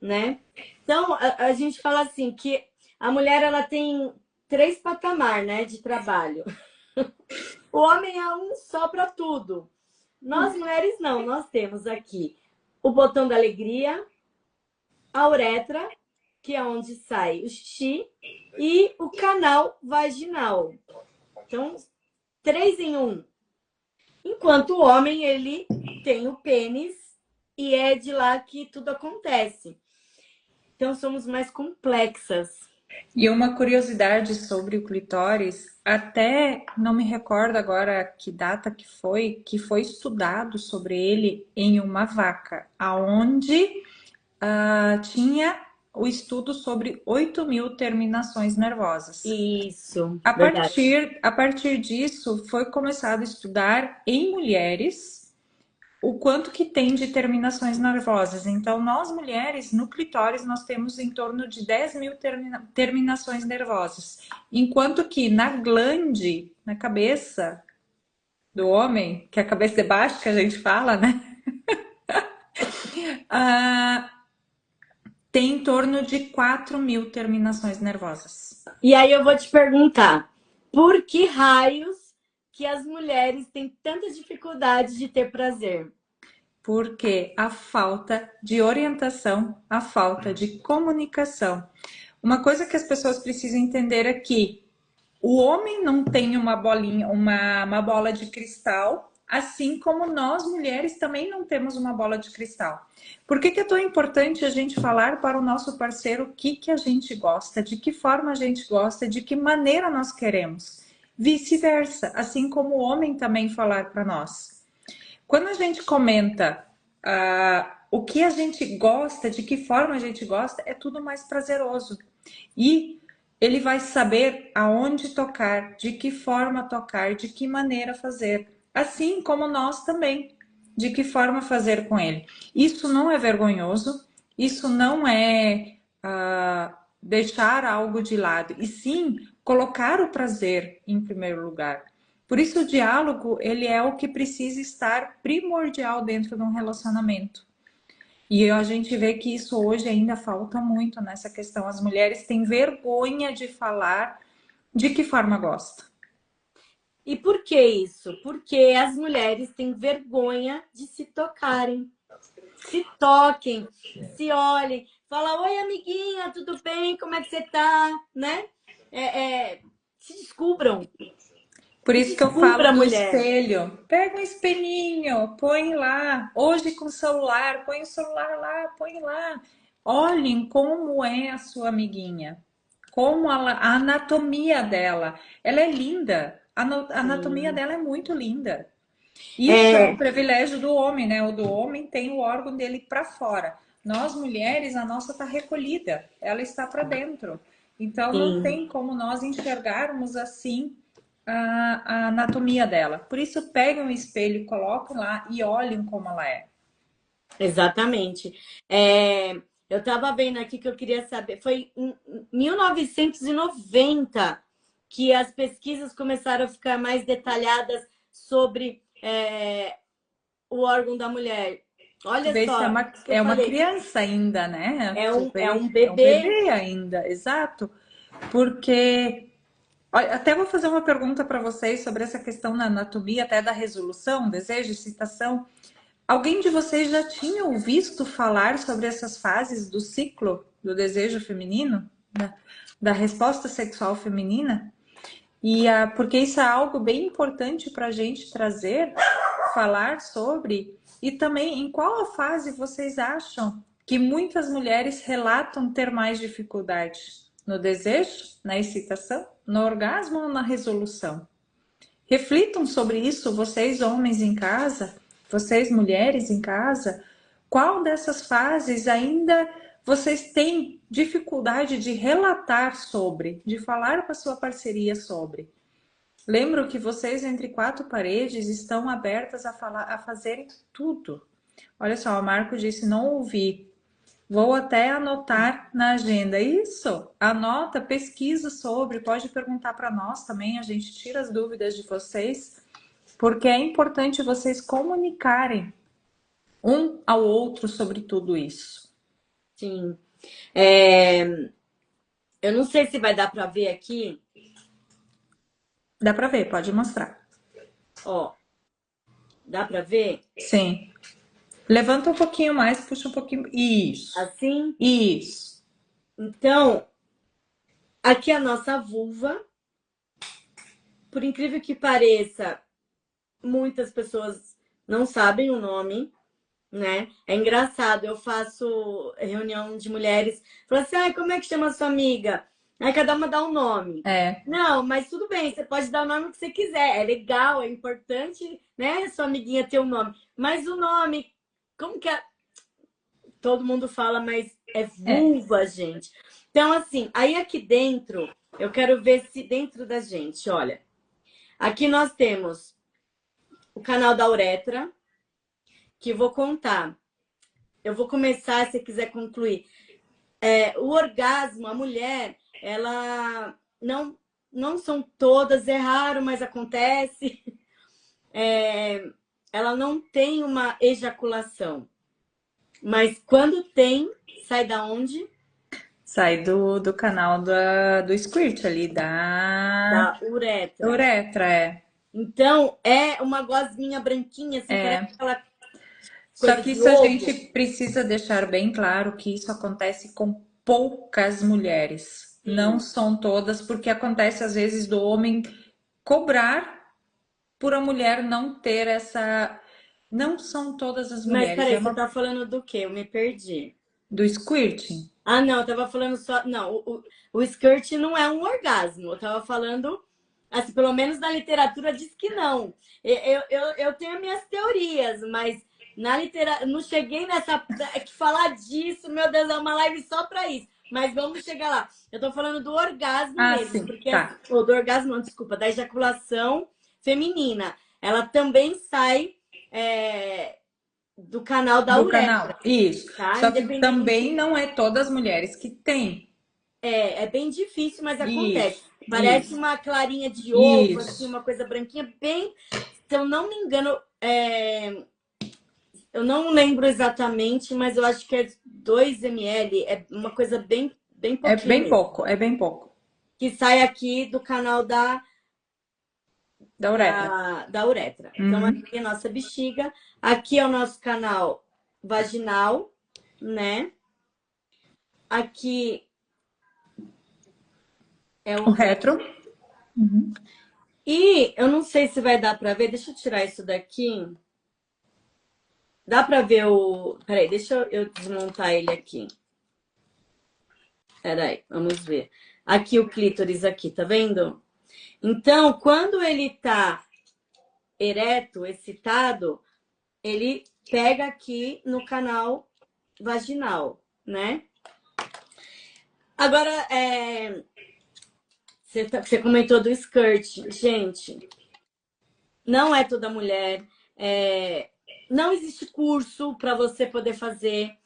né? Então a gente fala assim que a mulher ela tem 3 patamares, né, de trabalho. O homem é um só para tudo. Nós mulheres não, nós temos aqui o botão da alegria, a uretra, que é onde sai o xixi, e o canal vaginal. Então, 3 em 1. Enquanto o homem, ele tem o pênis e é de lá que tudo acontece. Então, somos mais complexas. E uma curiosidade sobre o clitóris, até não me recordo agora que data que foi estudado sobre ele em uma vaca, aonde tinha o estudo sobre 8.000 terminações nervosas. Isso, A verdade. partir, a partir disso, foi começado a estudar em mulheres o quanto que tem de terminações nervosas. Então, nós mulheres, no clitóris, nós temos em torno de 10.000 terminações nervosas. Enquanto que na glande, na cabeça do homem, que é a cabeça de baixo que a gente fala, né? Ah, tem em torno de 4.000 terminações nervosas. E aí eu vou te perguntar, por que raios que as mulheres têm tanta dificuldade de ter prazer? Porque a falta de orientação, a falta de comunicação. Uma coisa que as pessoas precisam entender é que o homem não tem uma bolinha, uma bola de cristal, assim como nós mulheres também não temos uma bola de cristal. Por que é tão importante a gente falar para o nosso parceiro o que a gente gosta, de que forma a gente gosta, de que maneira nós queremos? Vice-versa, assim como o homem também falar para nós. Quando a gente comenta o que a gente gosta, de que forma a gente gosta, é tudo mais prazeroso. E ele vai saber aonde tocar, de que forma tocar, de que maneira fazer. Assim como nós também, de que forma fazer com ele. Isso não é vergonhoso, isso não é deixar algo de lado, e sim colocar o prazer em primeiro lugar. Por isso o diálogo, ele é o que precisa estar primordial dentro de um relacionamento. E a gente vê que isso hoje ainda falta muito nessa questão. As mulheres têm vergonha de falar de que forma gosta. E por que isso? Porque as mulheres têm vergonha de se tocarem. Se toquem, se olhem, fala, oi amiguinha, tudo bem? Como é que você tá? Né? Se descubram. Por Se isso que eu falo descubra, do mulher. espelho. Pega um espelhinho, põe lá. Hoje com o celular, põe o celular lá, põe lá. Olhem como é a sua amiguinha. Como a anatomia dela. Ela é linda. A anatomia Sim. dela é muito linda. Isso é um É, privilégio do homem, né? O do homem tem o órgão dele para fora. Nós mulheres, a nossa está recolhida, ela está para dentro. Então não sim. tem como nós enxergarmos assim a anatomia dela. Por isso peguem um espelho, coloquem lá e olhem como ela é. Exatamente. É, eu estava vendo aqui que eu queria saber, foi em 1990 que as pesquisas começaram a ficar mais detalhadas sobre o órgão da mulher. Tu Olha vê se só, o que eu é uma falei, criança ainda, né? Tu é vê, um é um bebê. bebê ainda, exato. Porque olha, até vou fazer uma pergunta para vocês sobre essa questão da anatomia, até da resolução, desejo, excitação. Alguém de vocês já tinha ouvido falar sobre essas fases do ciclo do desejo feminino, da resposta sexual feminina? Porque isso é algo bem importante para a gente trazer, falar sobre, e também em qual fase vocês acham que muitas mulheres relatam ter mais dificuldade? No desejo, na excitação, no orgasmo ou na resolução? Reflitam sobre isso, vocês homens em casa, vocês mulheres em casa. Qual dessas fases ainda vocês têm dificuldade de relatar sobre, de falar com a sua parceria sobre? Lembro que vocês entre quatro paredes estão abertas a falar, a fazerem tudo. Olha só, o Marco disse não ouvi. Vou até anotar na agenda. Isso, anota, pesquisa sobre, pode perguntar para nós também, a gente tira as dúvidas de vocês, porque é importante vocês comunicarem um ao outro sobre tudo isso. Sim. É, eu não sei se vai dar para ver aqui. Dá para ver, pode mostrar. Ó, dá para ver? Sim. Levanta um pouquinho mais, puxa um pouquinho. Isso. Assim? Isso. Então, aqui é a nossa vulva. Por incrível que pareça, muitas pessoas não sabem o nome, né? É engraçado, eu faço reunião de mulheres, falo assim, ai, como é que chama a sua amiga? Aí cada uma dá um nome. É, Não, mas tudo bem, você pode dar o nome que você quiser, é legal, é importante, né, sua amiguinha ter um nome. Mas o nome, como que é? Todo mundo fala, mas é é. vulva, gente. Então, assim, aí aqui dentro, eu quero ver se dentro da gente, olha, aqui nós temos o canal da uretra, que vou contar. Eu vou começar, se quiser concluir. O orgasmo, a mulher, ela não são todas, é raro, mas acontece. Ela não tem uma ejaculação. Mas quando tem, sai da onde? Sai do canal do Squirt ali, da Da uretra. uretra, é. Então, é uma gosminha branquinha, assim, parece É. aquela Só coisa que de isso a gente ovo. precisa deixar bem claro que isso acontece com poucas mulheres. Não Sim. são todas, porque acontece às vezes do homem cobrar por a mulher não ter essa. Não são todas as Mas mulheres, é peraí, você uma tá falando do quê? Eu me perdi. do squirting. Ah, não, eu tava falando só. Não, o skirt não é um orgasmo. Eu tava falando, assim, pelo menos na literatura diz que não. Eu tenho minhas teorias, mas na literatura. Não cheguei nessa. É que falar disso, meu Deus, é uma live só pra isso. Mas vamos chegar lá. Eu tô falando do orgasmo Ah, mesmo, sim, porque assim, tá. ou do orgasmo, não, desculpa, da ejaculação feminina. Ela também sai do canal da Do canal. uretra, Isso. tá? Só que também Independente. não é todas as mulheres que têm. É bem difícil, mas acontece. Isso, Parece isso, uma clarinha de ovo, assim, isso. uma coisa branquinha, bem. Se eu não me engano, eu não lembro exatamente, mas eu acho que é 2 ml, é uma coisa bem É pouquinho bem mesmo. pouco, é bem pouco. Que sai aqui do canal Da uretra. da uretra. Então, aqui Uhum. é a nossa bexiga, aqui é o nosso canal vaginal, né? Aqui é O o reto. retro. Uhum. E eu não sei se vai dar para ver, deixa eu tirar isso daqui. Dá pra ver o. Peraí, deixa eu desmontar ele aqui. Peraí, vamos ver. Aqui o clítoris, aqui, tá vendo? Então, quando ele tá ereto, excitado, ele pega aqui no canal vaginal, né? Agora, você comentou do skirt. Gente, não é toda mulher. Não existe curso para você poder fazer.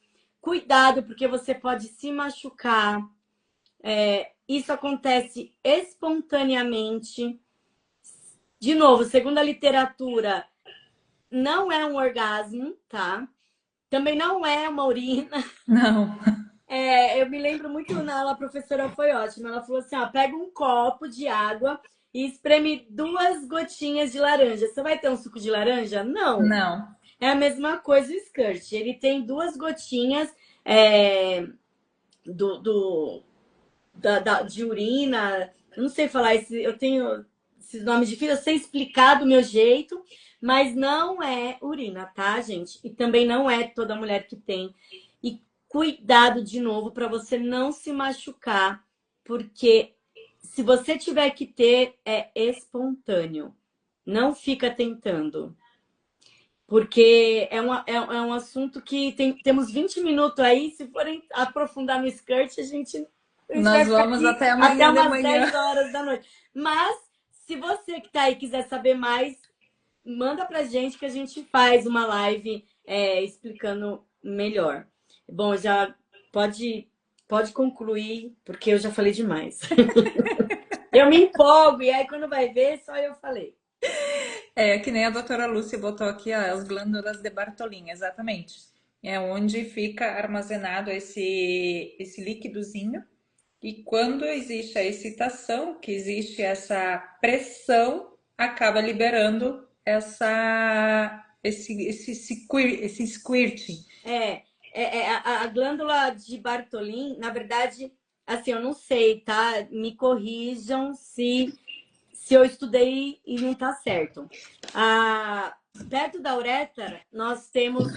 Cuidado, porque você pode se machucar. Isso acontece espontaneamente. De novo, segundo a literatura, não é um orgasmo, tá? Também não é uma urina. Não. Eu me lembro muito, a professora foi ótima. Ela falou assim: ó, pega um copo de água e espreme 2 gotinhas de laranja. Você vai ter um suco de laranja? Não. Não. É a mesma coisa o skirt. Ele tem 2 gotinhas de urina. Eu não sei falar, eu tenho esses nomes difíceis, eu sei explicar do meu jeito, mas não é urina, tá, gente? E também não é toda mulher que tem. E cuidado de novo para você não se machucar, porque se você tiver que ter, é espontâneo. Não fica tentando. Porque é um assunto que temos 20 minutos aí. Se forem aprofundar no skirt, a gente vai Nós ficar vamos aqui até até amanhã de umas manhã. 10 horas da noite. Mas, se você que está aí quiser saber mais, manda pra gente que a gente faz uma live explicando melhor. Bom, já pode concluir, porque eu já falei demais. Eu me empolgo, e aí quando vai ver, só eu falei. É que nem a doutora Lúcia botou aqui, ó, as glândulas de Bartolin, exatamente. É onde fica armazenado esse líquidozinho. E quando existe a excitação, que existe essa pressão, acaba liberando esse squirting. A glândula de Bartolin, na verdade, assim, eu não sei, tá? Me corrijam se eu estudei e não tá certo. Perto da uretra, nós temos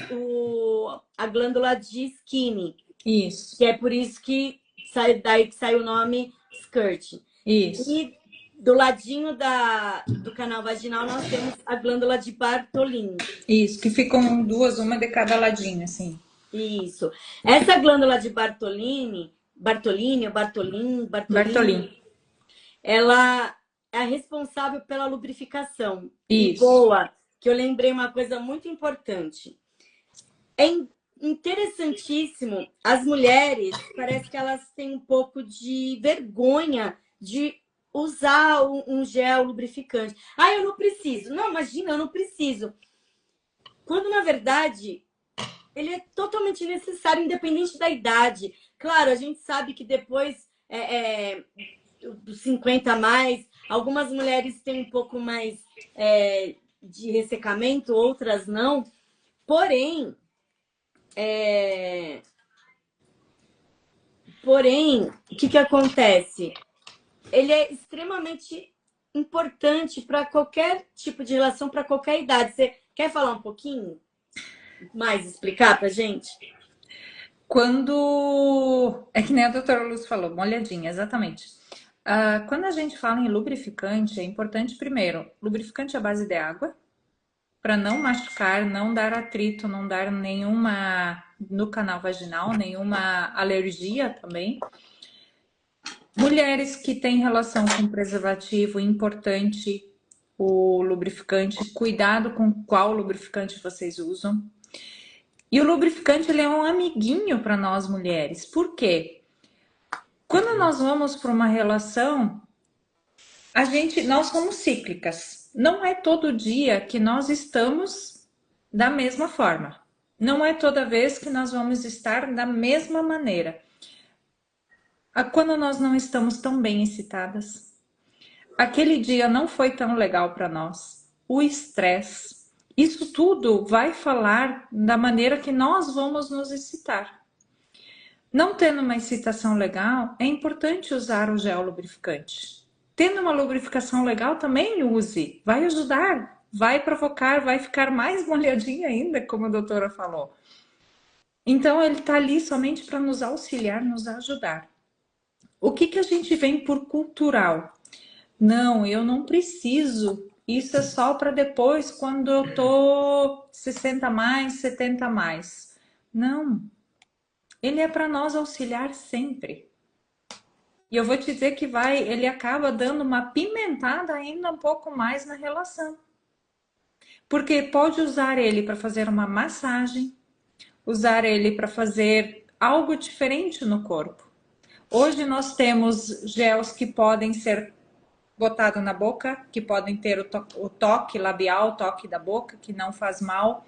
a glândula de Skinny, Isso, que é por isso que daí que sai o nome skirt. isso, E do ladinho do canal vaginal, nós temos a glândula de Bartolin. isso, que ficam duas, uma de cada ladinho, assim. Isso. Essa glândula de Bartolin, Bartolin, ela é responsável pela lubrificação. E isso. boa, que eu lembrei uma coisa muito importante. É interessantíssimo. As mulheres, parece que elas têm um pouco de vergonha de usar um gel lubrificante. Eu não preciso. Não, imagina, eu não preciso. Quando, na verdade, ele é totalmente necessário, independente da idade. Claro, a gente sabe que depois dos 50 a mais, algumas mulheres têm um pouco mais de ressecamento, outras não. Porém, o que acontece? Ele é extremamente importante para qualquer tipo de relação, para qualquer idade. Você quer falar um pouquinho mais, explicar para gente? Quando. É que nem a doutora Luz falou, molhadinha, exatamente. Quando a gente fala em lubrificante, é importante, primeiro, lubrificante à base de água, para não machucar, não dar atrito, não dar nenhuma no canal vaginal, nenhuma alergia também. Mulheres que têm relação com preservativo, importante o lubrificante, cuidado com qual lubrificante vocês usam. E o lubrificante ele é um amiguinho para nós mulheres. Por quê? Quando nós vamos para uma relação, nós somos cíclicas. Não é todo dia que nós estamos da mesma forma. Não é toda vez que nós vamos estar da mesma maneira. Quando nós não estamos tão bem excitadas, aquele dia não foi tão legal para nós, o estresse, isso tudo vai falar da maneira que nós vamos nos excitar. Não tendo uma excitação legal, é importante usar o gel lubrificante. Tendo uma lubrificação legal, também use. Vai ajudar, vai provocar, vai ficar mais molhadinha ainda, como a doutora falou. Então, ele está ali somente para nos auxiliar, nos ajudar. O que a gente vem por cultural? Não, eu não preciso. Isso é só para depois, quando eu tô 60 a mais, 70 a mais. Não, ele é para nós auxiliar sempre. E eu vou te dizer que ele acaba dando uma pimentada ainda um pouco mais na relação. Porque pode usar ele para fazer uma massagem, usar ele para fazer algo diferente no corpo. Hoje nós temos gels que podem ser botados na boca, que podem ter o toque labial, o toque da boca, que não faz mal.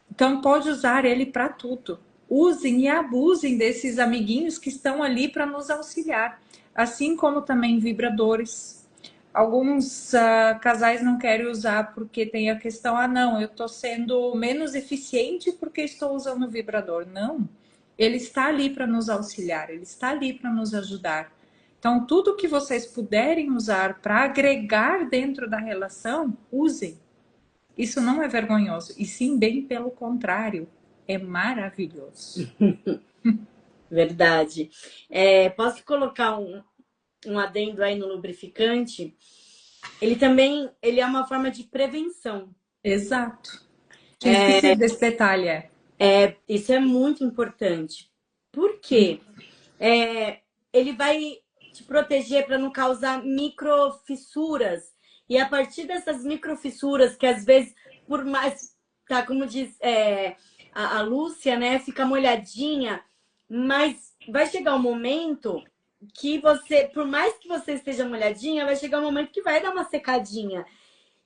Então pode usar ele para tudo. Usem e abusem desses amiguinhos que estão ali para nos auxiliar. Assim como também vibradores. Alguns casais não querem usar porque tem a questão, não, eu estou sendo menos eficiente porque estou usando o vibrador. Não, ele está ali para nos auxiliar, ele está ali para nos ajudar. Então, tudo que vocês puderem usar para agregar dentro da relação, usem. Isso não é vergonhoso, e sim bem pelo contrário, é maravilhoso. Verdade. Posso colocar um adendo aí no lubrificante? Ele também, ele é uma forma de prevenção. Exato. Tinha esquecido desse detalhe. Isso é muito importante. Por quê? Ele vai te proteger para não causar microfissuras. E a partir dessas microfissuras, que às vezes, por mais, tá, como diz a Lúcia, né, fica molhadinha, mas vai chegar um momento que você, por mais que você esteja molhadinha, vai chegar um momento que vai dar uma secadinha.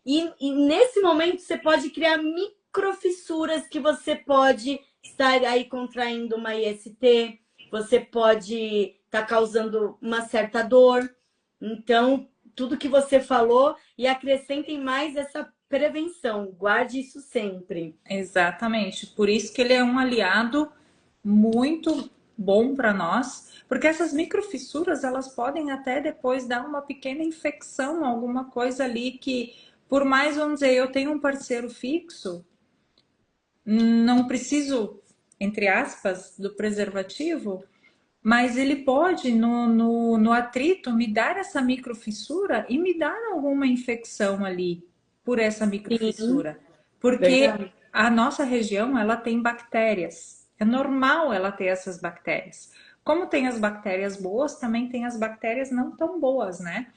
E nesse momento você pode criar microfissuras que você pode estar aí contraindo uma IST, você pode estar causando uma certa dor. Então, tudo que você falou, e acrescentem mais essa prevenção. Guarde isso sempre. Exatamente. Por isso que ele é um aliado muito bom para nós, porque essas microfissuras, elas podem até depois dar uma pequena infecção, alguma coisa ali que, por mais, vamos dizer, eu tenho um parceiro fixo, não preciso, entre aspas, do preservativo, mas ele pode, no atrito, me dar essa microfissura e me dar alguma infecção ali por essa Sim, microfissura. Porque verdade. a nossa região, ela tem bactérias. É normal ela ter essas bactérias. Como tem as bactérias boas, também tem as bactérias não tão boas, né?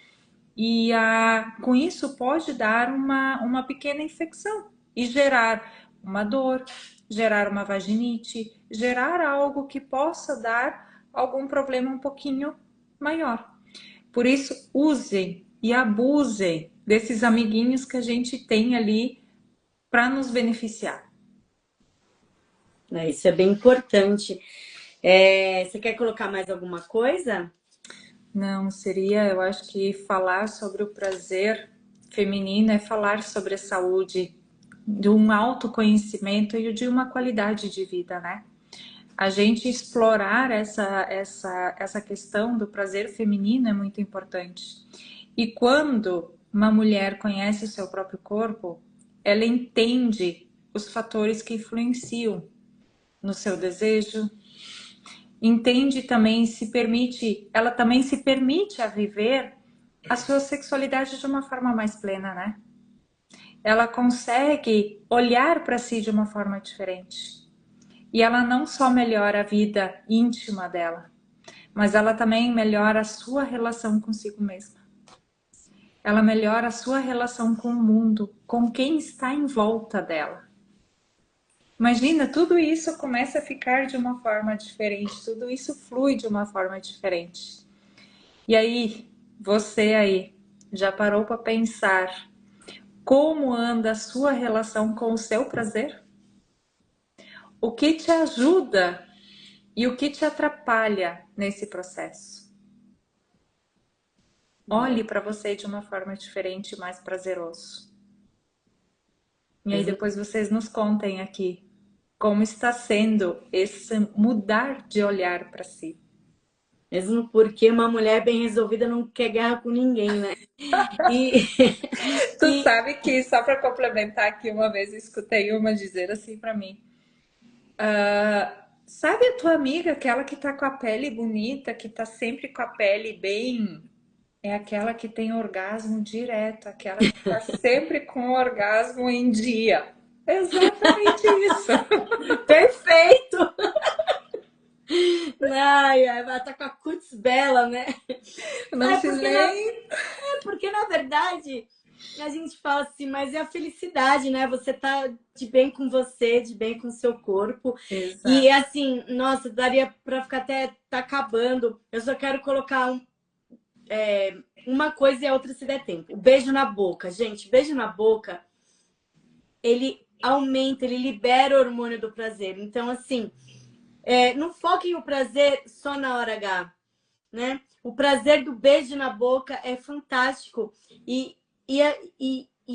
E com isso pode dar uma pequena infecção e gerar uma dor, gerar uma vaginite, gerar algo que possa dar algum problema um pouquinho maior. Por isso, usem e abusem desses amiguinhos que a gente tem ali para nos beneficiar. Isso é bem importante. Você quer colocar mais alguma coisa? Não, seria, eu acho que falar sobre o prazer feminino é falar sobre a saúde, de um autoconhecimento e de uma qualidade de vida, né? A gente explorar essa questão do prazer feminino é muito importante. E quando uma mulher conhece o seu próprio corpo, ela entende os fatores que influenciam no seu desejo, entende também, ela também se permite a viver a sua sexualidade de uma forma mais plena, né? Ela consegue olhar para si de uma forma diferente. E ela não só melhora a vida íntima dela, mas ela também melhora a sua relação consigo mesma. Ela melhora a sua relação com o mundo, com quem está em volta dela. Imagina, tudo isso começa a ficar de uma forma diferente, tudo isso flui de uma forma diferente. E aí, você aí, já parou para pensar como anda a sua relação com o seu prazer? O que te ajuda e o que te atrapalha nesse processo? Olhe para você de uma forma diferente e mais prazeroso. E aí Mesmo, depois vocês nos contem aqui como está sendo esse mudar de olhar para si. mesmo porque uma mulher bem resolvida não quer guerra com ninguém, né? E, Tu e sabe que, só para complementar aqui, uma vez eu escutei uma dizer assim para mim: sabe a tua amiga, aquela que tá com a pele bonita, que tá sempre com a pele bem É aquela que tem orgasmo direto, aquela que tá sempre com o orgasmo em dia. Exatamente isso. Perfeito! Ai, ai, ela tá com a cutis bela, né? Não se Porque nem. porque na verdade a gente fala assim, mas é a felicidade, né? Você tá de bem com você, de bem com o seu corpo. E Exato. assim, nossa, daria pra ficar até tá acabando. Eu só quero colocar uma coisa e a outra se der tempo. O beijo na boca, gente, beijo na boca, ele aumenta, ele libera o hormônio do prazer. Então, assim, não foquem o prazer só na hora H, né? O prazer do beijo na boca é fantástico. E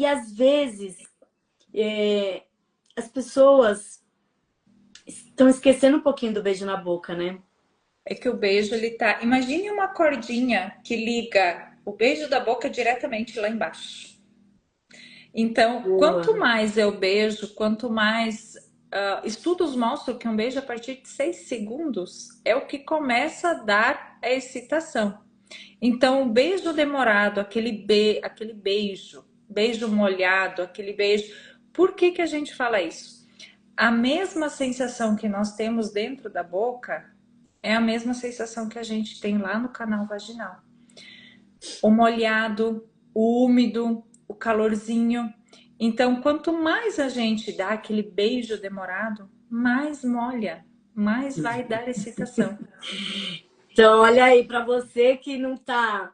às vezes as pessoas estão esquecendo um pouquinho do beijo na boca, né? É que o beijo, ele tá. Imagine uma cordinha que liga o beijo da boca diretamente lá embaixo. Então, Boa. quanto mais eu beijo, quanto mais. Estudos mostram que um beijo a partir de 6 segundos é o que começa a dar a excitação. Então, o beijo demorado, aquele beijo, beijo molhado, aquele beijo. Por que que a gente fala isso? A mesma sensação que nós temos dentro da boca é a mesma sensação que a gente tem lá no canal vaginal. O molhado, o úmido, o calorzinho. Então, quanto mais a gente dá aquele beijo demorado, mais molha, mais vai dar excitação. Então, olha aí, para você que não tá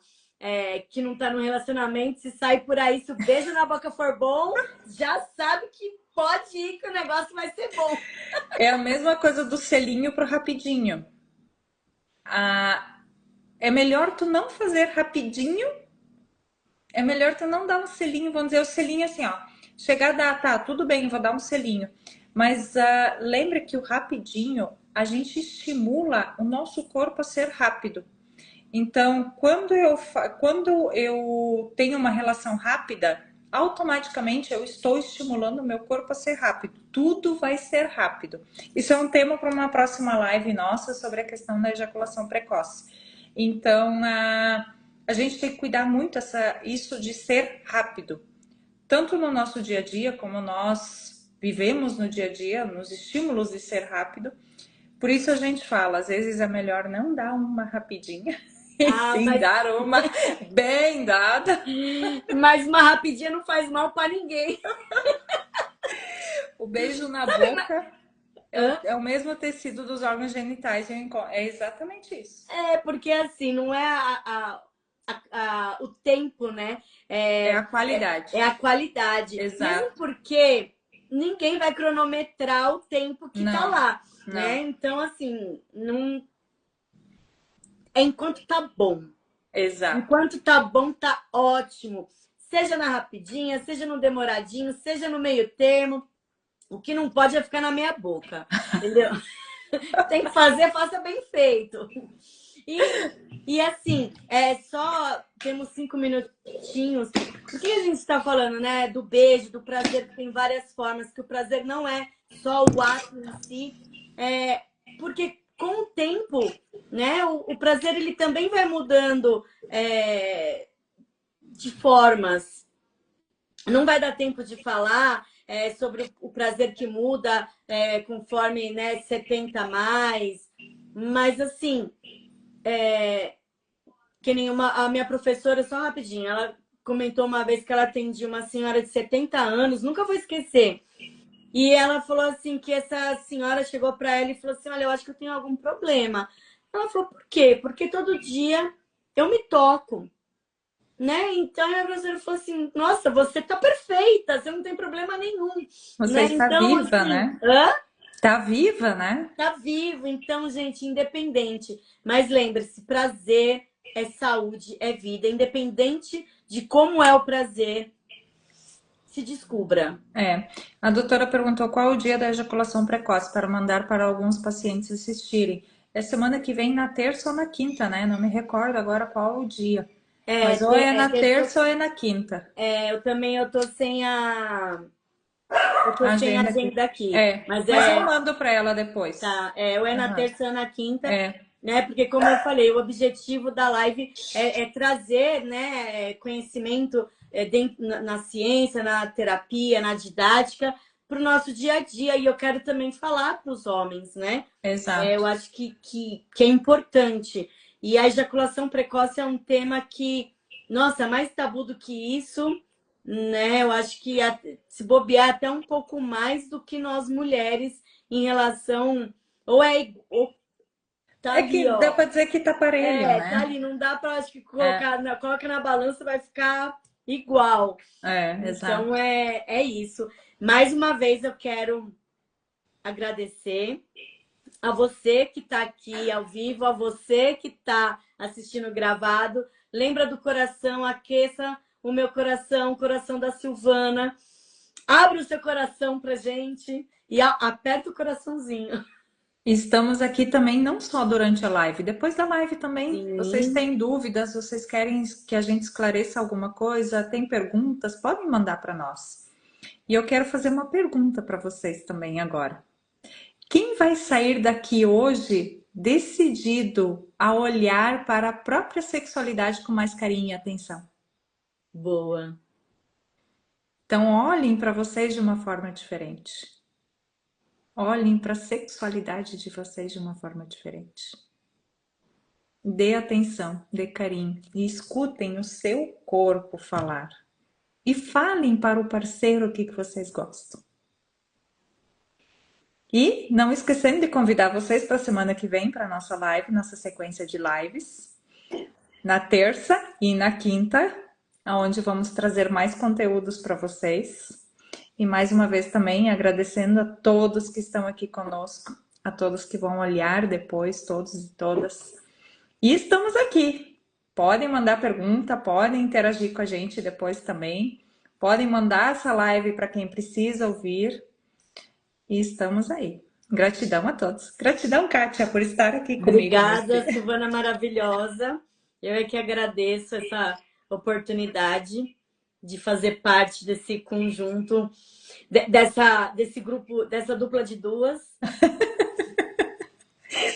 no relacionamento, se sai por aí, se o beijo na boca for bom, já sabe que pode ir que o negócio vai ser bom. É a mesma coisa do selinho pro rapidinho. Ah, é melhor tu não fazer rapidinho, é melhor tu não dar um selinho, vamos dizer, o selinho assim, ó. Chegar a dar, tá, tudo bem, vou dar um selinho. Mas lembre que o rapidinho, a gente estimula o nosso corpo a ser rápido. Então, quando eu tenho uma relação rápida, automaticamente eu estou estimulando o meu corpo a ser rápido. Tudo vai ser rápido. Isso é um tema para uma próxima live nossa sobre a questão da ejaculação precoce. Então, a gente tem que cuidar muito isso de ser rápido, tanto no nosso dia a dia, como nós vivemos no dia a dia, nos estímulos de ser rápido. Por isso a gente fala, às vezes é melhor não dar uma rapidinha e Ah, sim dar uma bem dada. mas uma rapidinha não faz mal para ninguém. O beijo na Sabe, boca hã? é o mesmo tecido dos órgãos genitais. É exatamente isso. Porque assim, não é o tempo, né? É a É, qualidade. é a qualidade. Mesmo Exato. porque ninguém vai cronometrar o tempo que tá Não, lá, né? não. Então, assim, não é enquanto tá bom. Exato. Enquanto tá bom, tá ótimo. Seja na rapidinha, seja no demoradinho, seja no meio termo. O que não pode é ficar na meia boca, entendeu? Tem que fazer, faça bem feito. E assim, só temos 5 minutinhos. Por que a gente está falando, né? Do beijo, do prazer, que tem várias formas, que o prazer não é só o ato em si. Porque com o tempo, né, o prazer ele também vai mudando de formas. Não vai dar tempo de falar sobre o prazer que muda conforme, né, 70 mais. Mas assim, que nem a minha professora, só rapidinho, ela comentou uma vez que ela atendia uma senhora de 70 anos, nunca vou esquecer. E ela falou assim que essa senhora chegou para ela e falou assim: "Olha, eu acho que eu tenho algum problema". Ela falou: "Por quê?". "Porque todo dia eu me toco". Né? Então a professora falou assim: "Nossa, você tá perfeita, você não tem problema nenhum". Você Né? está Então, viva, assim, né? Está viva, né? tá vivo. Então, gente, independente. Mas lembre-se, prazer é saúde, é vida. Independente de como é o prazer, se descubra. É. A doutora perguntou qual o dia da ejaculação precoce para mandar para alguns pacientes assistirem. É semana que vem, na terça ou na quinta, né? Não me recordo agora qual o dia. Mas ou é na terça ou é na quinta. Eu tô sem eu tô A sem a agenda aqui. agenda aqui. É. Mas Mas eu mando para ela depois. tá, ou é na Aham. terça ou na quinta. É. né? Porque, como eu falei, o objetivo da live é trazer, né, conhecimento na ciência, na terapia, na didática, para o nosso dia a dia. E eu quero também falar para os homens, né? Eu Exato. acho que é importante. E a ejaculação precoce é um tema que, nossa, mais tabu do que isso, né? Eu acho que se bobear até um pouco mais do que nós mulheres em relação. Ou tá É ali, que dá ó. para dizer que tá parelho, Tá né? ali, não dá para acho que É, coloca na balança, vai ficar igual. Então exato. é isso. Mais uma vez eu quero agradecer a você que está aqui ao vivo, a você que está assistindo gravado. Lembra do coração, aqueça o meu coração, o coração da Silvana. Abre o seu coração pra gente e aperta o coraçãozinho. Estamos aqui também não só durante a live, depois da live também. Vocês Sim. têm dúvidas, vocês querem que a gente esclareça alguma coisa, tem perguntas, podem mandar para nós. E eu quero fazer uma pergunta para vocês também agora. Quem vai sair daqui hoje decidido a olhar para a própria sexualidade com mais carinho e atenção? Boa. Então, olhem para vocês de uma forma diferente. Olhem para a sexualidade de vocês de uma forma diferente. Dê atenção, dê carinho e escutem o seu corpo falar. E falem para o parceiro o que vocês gostam. E não esquecendo de convidar vocês para a semana que vem para a nossa live, nossa sequência de lives, na terça e na quinta, onde vamos trazer mais conteúdos para vocês. E mais uma vez também agradecendo a todos que estão aqui conosco, a todos que vão olhar depois, todos e todas. E estamos aqui. Podem mandar pergunta, podem interagir com a gente depois também. Podem mandar essa live para quem precisa ouvir. E estamos aí. Gratidão a todos. Gratidão, Kátia, por estar aqui comigo Obrigada, nesse. Silvana maravilhosa. Eu é que agradeço essa oportunidade de fazer parte desse conjunto, desse grupo, dessa dupla de duas.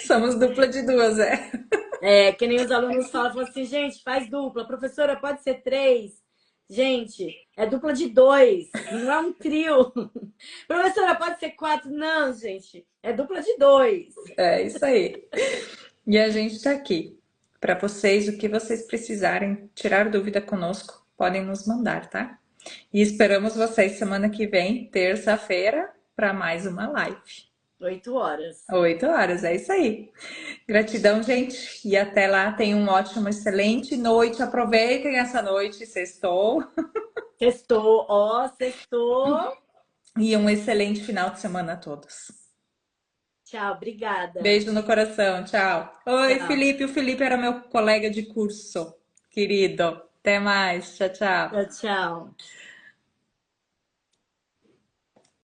Somos dupla de duas, é. Que nem os alunos falam assim, gente, faz dupla. Professora, pode ser três. Gente, é dupla de dois, não é um trio. Professora, pode ser quatro. Não, gente, é dupla de dois. É isso aí. E a gente está aqui para vocês, o que vocês precisarem tirar dúvida conosco, podem nos mandar, tá? E esperamos vocês semana que vem, terça-feira, para mais uma live. 8 horas. 8 horas, é isso aí. Gratidão, gente. E até lá, tenham um ótimo, excelente noite. Aproveitem essa noite, sextou. Sextou, ó, sextou. E um excelente final de semana a todos. Tchau, obrigada. Beijo no coração, tchau. Oi, Tchau, Felipe. O Felipe era meu colega de curso, querido. Até mais. Tchau, tchau. tchau, tchau.